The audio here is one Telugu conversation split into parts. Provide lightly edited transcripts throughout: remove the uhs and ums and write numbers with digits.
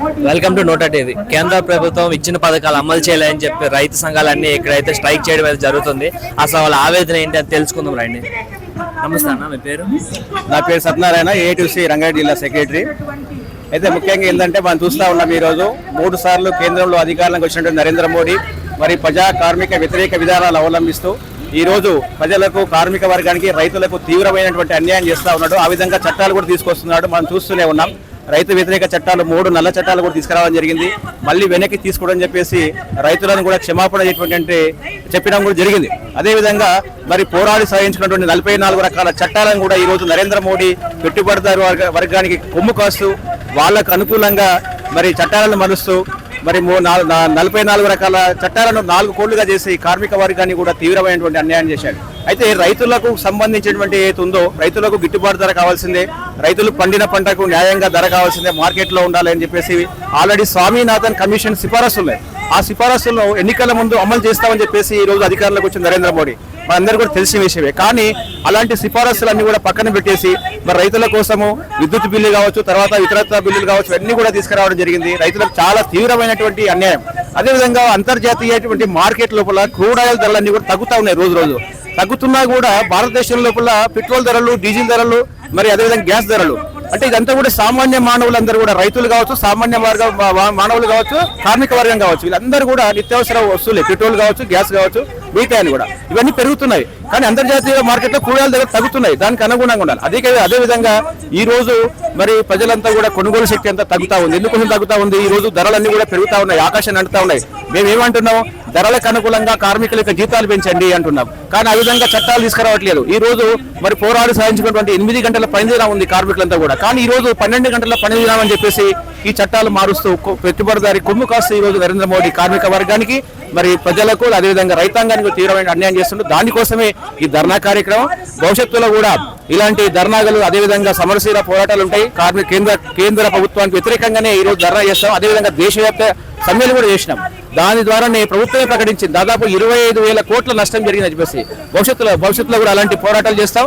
Welcome to NOTA TV. కేంద్ర ప్రభుత్వం ఇచ్చిన పథకాలు అమలు చేయాలని చెప్పి రైతు సంఘాలన్నీ ఇక్కడైతే స్ట్రైక్ చేయడం అయితే జరుగుతుంది. అసలు వాళ్ళ ఆవేదన ఏంటి అని తెలుసుకుందాం రండి. నమస్తే అన్న, మీ పేరు? నా పేరు సత్యనారాయణ, ఏఐటీసీ రంగారెడ్డి జిల్లా సెక్రటరీ. అయితే ముఖ్యంగా ఏంటంటే మనం చూస్తూ ఉన్నాం, ఈరోజు 3 సార్లు కేంద్రంలో అధికారంలోకి వచ్చినటువంటి నరేంద్ర మోడీ మరి ప్రజా కార్మిక వ్యతిరేక విధానాలు అవలంబిస్తూ ఈరోజు ప్రజలకు, కార్మిక వర్గానికి, రైతులకు తీవ్రమైనటువంటి అన్యాయం చేస్తూ ఉన్నాడు. ఆ విధంగా చట్టాలు కూడా తీసుకొస్తున్నాడు. మనం చూస్తూనే ఉన్నాం. రైతు వ్యతిరేక చట్టాలు 3 నల్ల చట్టాలు కూడా తీసుకురావడం జరిగింది. మళ్ళీ వెనక్కి తీసుకోవడం చెప్పేసి రైతులను కూడా క్షమాపణ చెప్పడం కూడా జరిగింది. అదేవిధంగా మరి పోరాడి సాధించుకున్నటువంటి 44 రకాల చట్టాలను కూడా ఈరోజు నరేంద్ర మోడీ పెట్టుబడిదారు వర్గానికి కొమ్ము కాస్తూ వాళ్లకు అనుకూలంగా మరి చట్టాలను మరుస్తూ మరి 44 రకాల చట్టాలను 4 కోళ్లుగా చేసి కార్మిక వర్గాన్ని కూడా తీవ్రమైనటువంటి అన్యాయం చేశాడు. అయితే రైతులకు సంబంధించినటువంటి ఏది ఉందో, రైతులకు గిట్టుబాటు ధర కావాల్సిందే, రైతులు పండిన పంటకు న్యాయంగా ధర కావాల్సిందే, మార్కెట్లో ఉండాలి అని చెప్పేసి ఆల్రెడీ స్వామినాథన్ కమిషన్ సిఫారసులు ఉన్నాయి. ఆ సిఫారసులను ఎన్నికల ముందు అమలు చేస్తామని చెప్పేసి ఈ రోజు అధికారంలోకి వచ్చిన నరేంద్ర మోడీ మనందరూ కూడా తెలిసిన విషయమే. కానీ అలాంటి సిఫారసులన్నీ కూడా పక్కన పెట్టేసి మరి రైతుల కోసము విద్యుత్ బిల్లు కావచ్చు, తర్వాత ఇతరత్ర బిల్లులు కావచ్చు, అన్ని కూడా తీసుకురావడం జరిగింది. రైతులకు చాలా తీవ్రమైనటువంటి అన్యాయం. అదేవిధంగా అంతర్జాతీయటువంటి మార్కెట్ లోపల క్రూడ్ ఆయిల్ ధరలన్నీ కూడా తగ్గుతా ఉన్నాయి. రోజు తగ్గుతున్నా కూడా భారతదేశం లోపల పెట్రోల్ ధరలు, డీజిల్ ధరలు, మరి అదేవిధంగా గ్యాస్ ధరలు, అంటే ఇదంతా కూడా సామాన్య మానవులందరూ కూడా, రైతులు కావచ్చు, సామాన్య మానవులు కావచ్చు, కార్మిక వర్గం కావచ్చు, వీళ్ళందరూ కూడా నిత్యావసర వస్తువులే, పెట్రోల్ కావచ్చు, గ్యాస్ కావచ్చు, మిగతా కూడా ఇవన్నీ పెరుగుతున్నాయి. కానీ అంతర్జాతీయ మార్కెట్లో కూరగాయల దగ్గర తగ్గుతున్నాయి. దానికి అనుగుణంగా ఉండాలి. అదేవిధంగా ఈ రోజు మరి ప్రజలంతా కూడా కొనుగోలు శక్తి అంతా తగ్గుతా ఉంది. ఎందుకోసం తగ్గుతా ఉంది? ఈ రోజు ధరలన్నీ కూడా పెరుగుతా ఉన్నాయి, ఆకాశాన్ని అంటుతా ఉన్నాయి. మేమేమంటున్నాం? ధరలకు అనుకూలంగా కార్మికుల యొక్క జీతాలు పెంచండి అంటున్నాం. కానీ ఆ విధంగా చట్టాలు తీసుకురావట్లేదు. ఈ రోజు మరి పోరాడి సాధించినటువంటి 8 గంటల పనిదినం ఉంది కార్మికులంతా కూడా. కానీ ఈ రోజు 12 గంటల పనిదినం అని చెప్పేసి ఈ చట్టాలు మారుస్తూ పెట్టుబడిదారి కొమ్ము కాస్తూ ఈ రోజు నరేంద్ర మోడీ కార్మిక వర్గానికి, మరి ప్రజలకు, అదేవిధంగా రైతాంగానికి తీవ్రమైన అన్యాయం చేస్తుండ్రు. దానికోసమే ఈ ధర్నా కార్యక్రమం. భవిష్యత్తులో కూడా ఇలాంటి ధర్నాలు, అదేవిధంగా సమరశీల పోరాటాలు ఉంటాయి. కేంద్ర ప్రభుత్వానికి వ్యతిరేకంగానే ఈ రోజు ధర్నా చేస్తాం. అదేవిధంగా దేశవ్యాప్త సమ్మెలు కూడా చేసినాం. దాని ద్వారానే ప్రభుత్వమే ప్రకటించింది దాదాపు 25,000 కోట్ల నష్టం జరిగిందని చెప్పేసి. భవిష్యత్తులో కూడా అలాంటి పోరాటాలు చేస్తాం.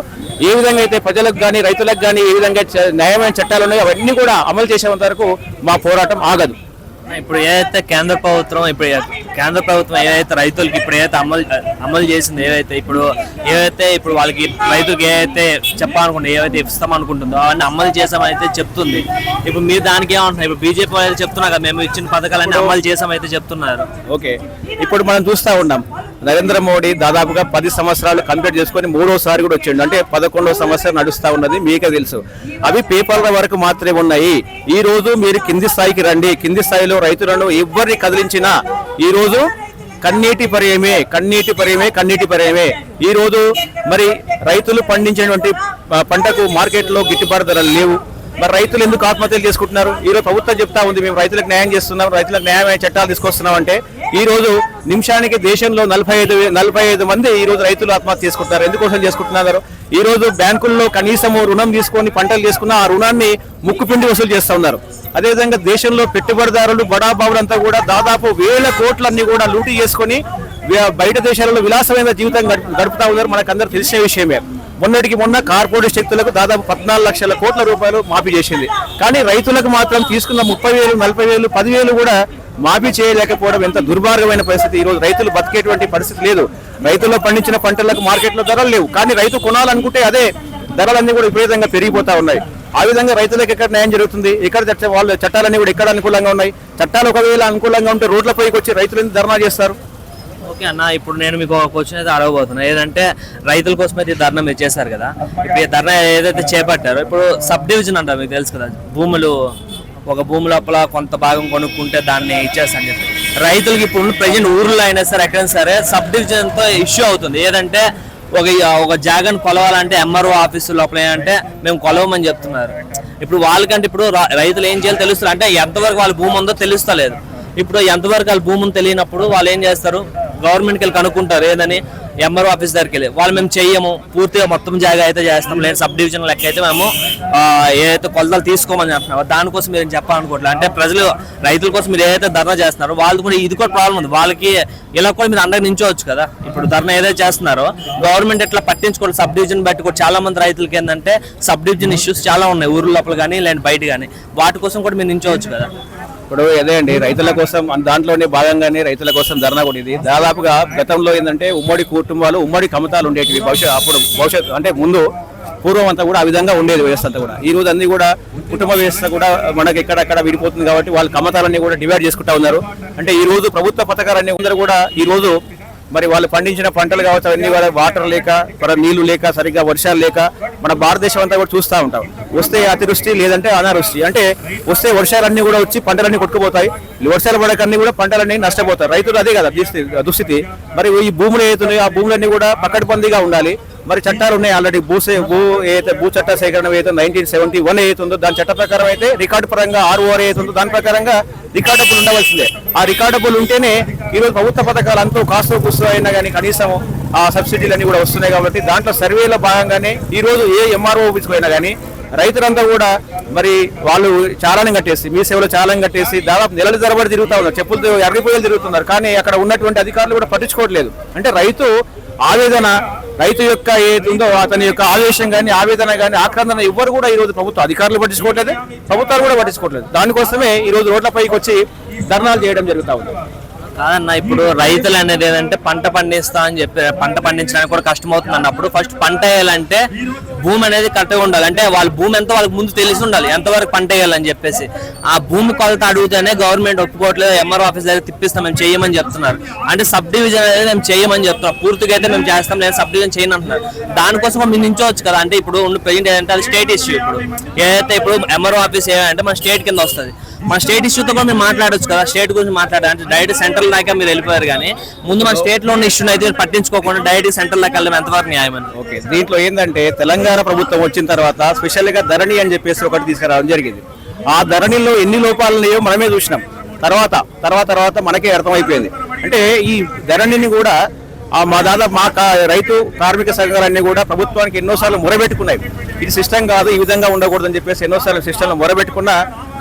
ఏ విధంగా అయితే ప్రజలకు కానీ, రైతులకు కానీ ఏ విధంగా న్యాయమైన చట్టాలు ఉన్నాయో అవన్నీ కూడా అమలు చేసేంత వరకు మా పోరాటం ఆగదు. ఇప్పుడు ఏదైతే కేంద్ర ప్రభుత్వం ఏదైతే రైతులకి ఇప్పుడు ఏదైతే అమలు చేసింది, ఏవైతే ఇప్పుడు వాళ్ళకి రైతులకు ఏదైతే చెప్పాలనుకుంటే, ఏవైతే ఇస్తామనుకుంటుందో అవన్నీ అమలు చేసామైతే చెప్తుంది. ఇప్పుడు మీరు దానికి ఏమంటున్నారు? ఇప్పుడు బీజేపీ అయితే చెప్తున్నారు కదా, మేము ఇచ్చిన పథకాలన్నీ అమలు చేసామైతే చెప్తున్నారు. ఓకే, ఇప్పుడు మనం చూస్తూ ఉన్నాం, నరేంద్ర మోడీ దాదాపుగా 10 సంవత్సరాలు కంప్లీట్ చేసుకొని 3వసారి కూడా వచ్చిండు. అంటే 11వ సంవత్సరం నడుస్తూ ఉన్నది, మీకే తెలుసు. అవి పేపర్ల వరకు మాత్రమే ఉన్నాయి. ఈ రోజు మీరు కింది స్థాయికి రండి. కింది స్థాయిలో రైతులను ఎవరిని కదిలించినా ఈ రోజు కన్నీటి పర్యమే. ఈ రోజు మరి రైతులు పండించినటువంటి పంటకు మార్కెట్లో గిట్టుబాటు ధరలు లేవు. మరి రైతులు ఎందుకు ఆత్మహత్యలు చేసుకుంటున్నారు? ఈరోజు ప్రభుత్వం చెప్తా ఉంది, మేము రైతులకు న్యాయం చేస్తున్నాం, రైతులకు న్యాయమైన చట్టాలు తీసుకొస్తున్నాం. అంటే ఈ రోజు నిమిషానికి దేశంలో 45 మంది ఈ రోజు రైతులు ఆత్మహత్య చేసుకుంటున్నారు. ఎందుకోసం చేసుకుంటున్నారు? ఈ రోజు బ్యాంకుల్లో కనీసము రుణం తీసుకొని పంటలు చేసుకున్న ఆ రుణాన్ని ముక్కుపిండి వసూలు చేస్తూ ఉన్నారు. అదేవిధంగా దేశంలో పెట్టుబడిదారులు, బడాబాబులంతా కూడా దాదాపు 1000 కోట్లన్నీ కూడా లూటీ చేసుకొని బయట దేశాలలో విలాసమైన జీవితం గడుపుతా ఉన్నారు. మనకందరూ తెలిసిన విషయమే. మొన్నటికి మొన్న కార్పొరేట్ శక్తులకు దాదాపు 14 లక్షల కోట్ల రూపాయలు మాఫీ చేసింది. కానీ రైతులకు మాత్రం తీసుకున్న 30,000, 40,000, 10,000 కూడా మాఫీ చేయలేకపోవడం ఎంత దుర్మార్గమైన పరిస్థితి. ఈ రోజు రైతులు బతికేటువంటి పరిస్థితి లేదు. రైతుల్లో పండించిన పంటలకు మార్కెట్లో ధరలు లేవు. కానీ రైతు కొనాలనుకుంటే అదే ధరలన్నీ కూడా విపరీతంగా పెరిగిపోతా ఉన్నాయి. ఆ విధంగా రైతులకు ఎక్కడ న్యాయం జరుగుతుంది? ఇక్కడ వాళ్ళ చట్టాలన్నీ కూడా ఎక్కడ అనుకూలంగా ఉన్నాయి? చట్టాలు ఒకవేళ అనుకూలంగా ఉంటే రోడ్లపైకి వచ్చి రైతులు ఎందుకు ధర్నా చేస్తారు? ఓకే అన్న, ఇప్పుడు నేను మీకు ఒక క్వశ్చన్ అయితే అడగబోతున్నా. ఏదంటే రైతుల కోసం అయితే ధర్నా మీరు చేశారు కదా, ఇప్పుడు ఈ ధర్నా ఏదైతే చేపట్టారో, ఇప్పుడు సబ్ డివిజన్ అంటారు, మీకు తెలుసు కదా, ఒక భూమి లోపల కొంత భాగం కొనుక్కుంటే దాన్ని ఇచ్చేస్తాను చెప్పి రైతులకి ఇప్పుడు ప్రజెంట్ ఊర్లో అయినా సరే, ఎక్కడైనా సరే సబ్ డివిజన్తో ఇష్యూ అవుతుంది. ఏదంటే ఒక జాగాను కొలవాలంటే ఎంఆర్ఓ ఆఫీసు లోపల ఏంటంటే మేము కొలవమని చెప్తున్నారు. ఇప్పుడు వాళ్ళకంటే ఇప్పుడు రైతులు ఏం చేయాలో తెలుస్తారు, అంటే ఎంతవరకు వాళ్ళ భూమి ఉందో తెలుస్తలేదు. ఇప్పుడు ఎంతవరకు వాళ్ళ భూమిని తెలియనప్పుడు వాళ్ళు ఏం చేస్తారు? గవర్నమెంట్కి వెళ్ళి కనుక్కుంటారు. ఏదని? ఎంఆర్ఓ ఆఫీస్ దగ్గరికి వెళ్ళి వాళ్ళు మేము చెయ్యము, పూర్తిగా మొత్తం జాగా అయితే చేస్తాం, లేదు సబ్ డివిజన్ లెక్క అయితే మేము ఏదైతే కొలతలు తీసుకోమని చెప్తున్నారో దానికోసం మీరు చెప్పాలనుకోవట్లేదు. అంటే రైతుల కోసం మీరు ఏదైతే ధర్నా చేస్తున్నారో వాళ్ళు కూడా ఇది కూడా ప్రాబ్లం ఉంది. వాళ్ళకి ఇలా కూడా మీరు అండగా నించోవచ్చు కదా. ఇప్పుడు ధర్నా ఏదైతే చేస్తున్నారో గవర్నమెంట్ ఎట్లా పట్టించుకోవాలి, సబ్ డివిజన్ బట్టి కూడా చాలా మంది రైతులకి ఏంటంటే సబ్ డివిజన్ ఇష్యూస్ చాలా ఉన్నాయి ఊర్ల లోపల కానీ లేదంటే బయట కానీ, వాటి కోసం కూడా మీరు నించోవచ్చు కదా. ఇప్పుడు అదే అండి రైతుల కోసం దాంట్లోనే భాగంగానే రైతుల కోసం ధర్నా కూడా ఇది. దాదాపుగా గతంలో ఏంటంటే ఉమ్మడి కుటుంబాలు ఉమ్మడి కమతాలు ఉండేటివి భవిష్యత్తు అంటే ముందు పూర్వం అంతా కూడా ఆ విధంగా ఉండేది వ్యవస్థ అంతా కూడా. ఈ రోజు అన్ని కూడా కుటుంబ వ్యవస్థ కూడా మనకి ఎక్కడక్కడ విడిపోతుంది కాబట్టి వాళ్ళ కమతాలన్నీ కూడా డివైడ్ చేసుకుంటా ఉన్నారు. అంటే ఈ రోజు ప్రభుత్వ పథకాలన్నీ అందరూ కూడా ఈ రోజు మరి వాళ్ళు పండించిన పంటలు కావచ్చు అవన్నీ కూడా వాటర్ లేక నీళ్లు లేక సరిగ్గా వర్షాలు లేక మన భారతదేశం అంతా కూడా చూస్తూ ఉంటాం. వస్తే అతివృష్టి లేదంటే అనావృష్టి. అంటే వస్తే వర్షాలన్నీ కూడా వచ్చి పంటలన్నీ కొట్టుకుపోతాయి, వర్షాలు పడకన్నీ కూడా పంటలన్నీ నష్టపోతాయి. రైతులు అదే కదా దుస్థితి. మరి ఈ భూములు ఏతున్నాయో ఆ భూములన్నీ కూడా పకడ్బందీగా ఉండాలి. మరి చట్టాలు ఉన్నాయి ఆల్రెడీ భూ చట్ట సేకరణ అయితే 1971 ఏతుందో దాని చట్ట ప్రకారం అయితే రికార్డు పరంగా ROR ఏతుందో దాని ప్రకారంగా రికార్డబుల్ ఉండవలసిందే. ఆ రికార్డబుల్ ఉంటేనే ఈరోజు ప్రభుత్వ పథకాలు అంతా కాస్త కూస్తో అయినా కానీ కనీసం ఆ సబ్సిడీలన్నీ కూడా వస్తున్నాయి. కాబట్టి దాంట్లో సర్వేలో భాగంగానే ఈ రోజు ఏ MRO ఆఫీస్కి పోయినా కానీ రైతులంతా కూడా మరి వాళ్ళు చాలానే కట్టేసి మీ సేవలో చాలానే కట్టేసి దాదాపు నెలల తరబడి తిరుగుతా ఉన్నారు, చెప్పులతో ఎర్రిపోయలు తిరుగుతున్నారు. కానీ అక్కడ ఉన్నటువంటి అధికారులు కూడా పట్టించుకోవట్లేదు. అంటే రైతు ఆవేదన, రైతు యొక్క ఏదో అతని యొక్క ఆవేశం కానీ ఆవేదన కానీ ఆక్రందన ఎవ్వరు కూడా ఈ రోజు ప్రభుత్వ అధికారులు పట్టించుకోవట్లేదు, ప్రభుత్వాలు కూడా పట్టించుకోవట్లేదు. దానికోసమే ఈ రోజు రోడ్లపైకి వచ్చి ధర్నాలు చేయడం జరుగుతూ ఉంది. కాదన్న, ఇప్పుడు రైతులు అనేది ఏంటంటే పంట పండిస్తా అని చెప్పి పంట పండించడానికి కూడా కష్టం అవుతుంది అన్నప్పుడు ఫస్ట్ పంట వేయాలంటే భూమి అనేది కరెక్ట్గా ఉండాలి. అంటే వాళ్ళ భూమి ఎంతో వాళ్ళకి ముందు తెలిసి ఉండాలి ఎంతవరకు పంట వేయాలని చెప్పేసి. ఆ భూమి కొలత అడిగితేనే గవర్నమెంట్ ఒప్పుకోవట్లేదు, MRO ఆఫీస్ దగ్గర తిప్పిస్తాం మేము చేయమని చెప్తున్నారు. అంటే సబ్ డివిజన్ అనేది మేము చేయమని చెప్తున్నాం, పూర్తిగా అయితే మేము చేస్తాం లేదు సబ్ డివిజన్ చేయని అంటున్నారు. దానికోసం మేము నించోవచ్చు కదా. అంటే ఇప్పుడు ఉన్న ప్రెజెంట్ ఏంటంటే అది స్టేట్ ఇష్యూ. ఇప్పుడు ఏదైతే ఇప్పుడు MRO ఆఫీస్ ఏమంటే మన స్టేట్ కింద వస్తుంది, మన స్టేట్ ఇష్యూతో కూడా మేము మాట్లాడొచ్చు కదా. స్టేట్ గురించి మాట్లాడాలి అంటే డైరెక్ట్ సెంట్రల్ దాకా మీరు వెళ్ళిపోయారు, కానీ ముందు మన స్టేట్ లో ఉన్న ఇష్యూని అయితే పట్టించుకోకుండా డైరెక్ట్ సెంట్రల్ దాకా వెళ్ళడం ఎంతవరకు న్యాయమని. ఓకే, దీంట్లో ఏంటంటే తెలంగాణ ప్రభుత్వం వచ్చిన తర్వాత స్పెషల్ గా ధరణి అని చెప్పేసి ఒకటి తీసుకురావడం జరిగింది. ఆ ధరణిలో ఎన్ని లోపాలు ఉన్నాయో మనమే చూసినాం. తర్వాత మనకే అర్థమైపోయింది. అంటే ఈ ధరణిని కూడా మా రైతు కార్మిక సంఘాలన్నీ కూడా ప్రభుత్వానికి ఎన్నోసార్లు మొరబెట్టుకున్నాయి. ఇది సిస్టమ్ కాదు, ఈ విధంగా ఉండకూడదని చెప్పేసి ఎన్నోసార్లు సిస్టంలో మొరబెట్టుకున్న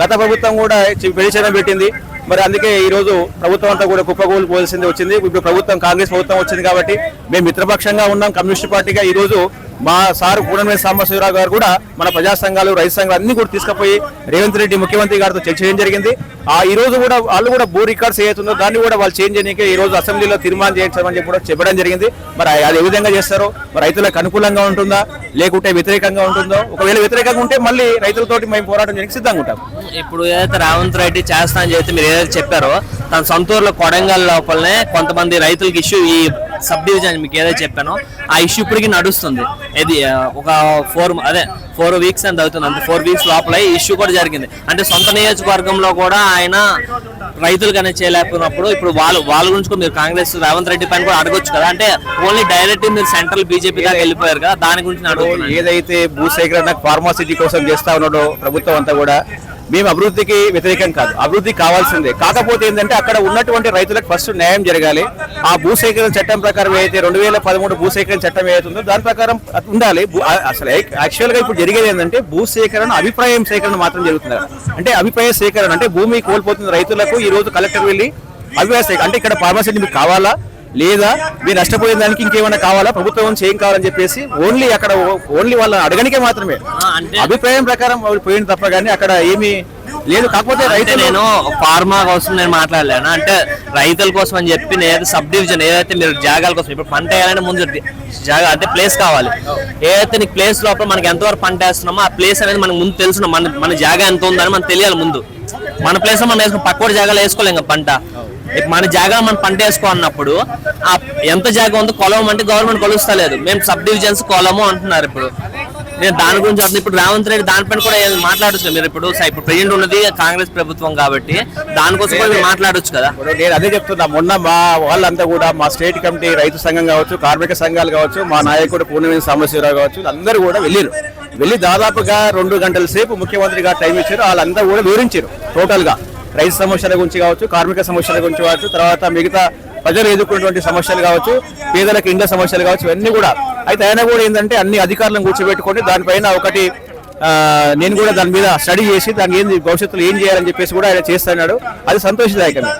గత ప్రభుత్వం కూడా పెళ్లి పెట్టింది. మరి అందుకే ఈ రోజు ప్రభుత్వం అంతా కూడా కుప్పగోలు పోల్సింది వచ్చింది. ఇప్పుడు ప్రభుత్వం కాంగ్రెస్ ప్రభుత్వం వచ్చింది కాబట్టి మేము మిత్రపక్షంగా ఉన్నాం కమ్యూనిస్ట్ పార్టీగా. ఈ రోజు మా సారు కూనమనేని సాంబశివరావు గారు కూడా మన ప్రజా సంఘాలు రైతు సంఘాలు అన్ని కూడా తీసుకుపోయి రేవంత్ రెడ్డి ముఖ్యమంత్రి గారితో చర్చ చేయడం జరిగింది. ఈ రోజు కూడా వాళ్ళు కూడా భూ రికార్డ్స్ ఏతుందో దాన్ని కూడా వాళ్ళు చేంజ్ చేయడానికి ఈ రోజు అసెంబ్లీలో తీర్మానం చేయించమని చెప్పి కూడా చెప్పడం జరిగింది. మరి అది ఏ విధంగా చేస్తారో, మరి రైతులకు అనుకూలంగా ఉంటుందా లేకుంటే వ్యతిరేకంగా ఉంటుందో, ఒకవేళ వ్యతిరేకంగా ఉంటే మళ్ళీ రైతులతోటి మేము పోరాటం చేయడానికి సిద్ధంగా ఉంటాం. ఇప్పుడు ఏదైతే రేవంత్ రెడ్డి చేస్తా అని చెప్పి మీరు ఏదైతే చెప్పారో తన సొంతూరులో కొడంగల్ లోపలనే కొంతమంది రైతులకి ఇష్యూ ఈ సబ్ డివిజన్ మీకు ఏదైతే చెప్పానో ఆ ఇష్యూ ఇప్పటికీ నడుస్తుంది. ఇది ఒక 4 వీక్స్ అని అవుతుంది. అంతే 4 వీక్స్ లోపల ఈ ఇష్యూ కూడా జరిగింది. అంటే సొంత నియోజకవర్గంలో కూడా ఆయన రైతులకు అనేది చేయలేకపోయినప్పుడు ఇప్పుడు వాళ్ళ గురించి కూడా మీరు కాంగ్రెస్ రేవంత్ రెడ్డి పైన కూడా అడగొచ్చు కదా. అంటే ఓన్లీ డైరెక్ట్ మీరు సెంట్రల్ బీజేపీ దాకా వెళ్ళిపోయారు కదా, దాని గురించి అడుగుతున్నారు. ఏదైతే భూసేకరణ ఫార్మాసిటీ కోసం చేస్తా ఉన్నాడో ప్రభుత్వం అంతా కూడా మేము అభివృద్ధికి వ్యతిరేకం కాదు, అభివృద్ధి కావాల్సిందే. కాకపోతే ఏంటంటే అక్కడ ఉన్నటువంటి రైతులకు ఫస్ట్ న్యాయం జరగాలి. ఆ భూసేకరణ చట్టం ప్రకారం ఏదైతే 2013 భూసేకరణ చట్టం ఏదైతుందో దాని ప్రకారం ఉండాలి. అసలు యాక్చువల్ గా ఇప్పుడు జరిగేది ఏంటంటే భూసేకరణ అభిప్రాయం సేకరణ మాత్రం జరుగుతుంది. అంటే అభిప్రాయ సేకరణ అంటే భూమి కోల్పోతున్న రైతులకు ఈ రోజు కలెక్టర్ వెళ్ళి అభిప్రాయ సేకరణ అంటే ఇక్కడ ఫార్మాసిటీ మీకు కావాలా లేదా మీరు నష్టపోయిన దానికి ఇంకేమైనా కావాలా ప్రభుత్వం నుంచి ఏం కావాలని చెప్పేసి ఓన్లీ వాళ్ళని అడగనికే మాత్రమే అభిప్రాయం ప్రకారం పోయింది తప్ప కానీ అక్కడ ఏమీ లేదు. కాకపోతే రైతు నేను ఫార్మా కోసం నేను మాట్లాడలేను, అంటే రైతుల కోసం అని చెప్పి నేను సబ్ డివిజన్ ఏదైతే మీరు జాగాల కోసం ఇప్పుడు పంట వేయాలంటే ముందు జాగా అంటే ప్లేస్ కావాలి. ఏదైతే నీకు ప్లేస్ లోపల మనకి ఎంతవరకు పంట వేస్తున్నామో ఆ ప్లేస్ అనేది మనకు ముందు తెలుసు, మన జాగా ఎంత ఉందని మనకు తెలియాలి. ముందు మన ప్లేస్ మనం వేసుకుని పక్కోటి జాగాలో వేసుకోలేం పంట. మన జాగా మనం పంట వేసుకోన్నప్పుడు ఆ ఎంత జాగా ఉందో కొలవం అంటే గవర్నమెంట్ కొలుస్తా లేదు, మేము సబ్ డివిజన్స్ కొలము అంటున్నారు. ఇప్పుడు నేను దాని గురించి అంటున్నా. ఇప్పుడు రేవంత్ రెడ్డి దానిపైన కూడా మాట్లాడచ్చు మీరు. ఇప్పుడు ప్రెజెంట్ ఉన్నది కాంగ్రెస్ ప్రభుత్వం కాబట్టి దానికోసం కూడా మీరు మాట్లాడొచ్చు కదా. నేను అదే చెప్తున్నా. మొన్న మా వాళ్ళంతా కూడా మా స్టేట్ కమిటీ రైతు సంఘం కావచ్చు, కార్మిక సంఘాలు కావచ్చు, మా నాయకుడు కూనమనేని సాంబశివరావు కావచ్చు, అందరూ కూడా వెళ్ళి దాదాపుగా 2 గంటల సేపు ముఖ్యమంత్రి గారు టైం ఇచ్చారు. వాళ్ళందరూ కూడా వివరించారు టోటల్ గా రైతు సమస్యల గురించి కావచ్చు, కార్మిక సమస్యల గురించి కావచ్చు, తర్వాత మిగతా ప్రజలు ఎదుర్కొన్నటువంటి సమస్యలు కావచ్చు, పేదలకు ఇండ్ల సమస్యలు కావచ్చు, ఇవన్నీ కూడా. అయితే ఆయన కూడా ఏంటంటే అన్ని అధికారులను కూర్చోబెట్టుకొని దానిపైన ఒకటి నేను కూడా దాని మీద స్టడీ చేసి దాన్ని భవిష్యత్తులో ఏం చేయాలని చెప్పేసి కూడా ఆయన చేస్తున్నాడు. అది సంతోషదాయకమే.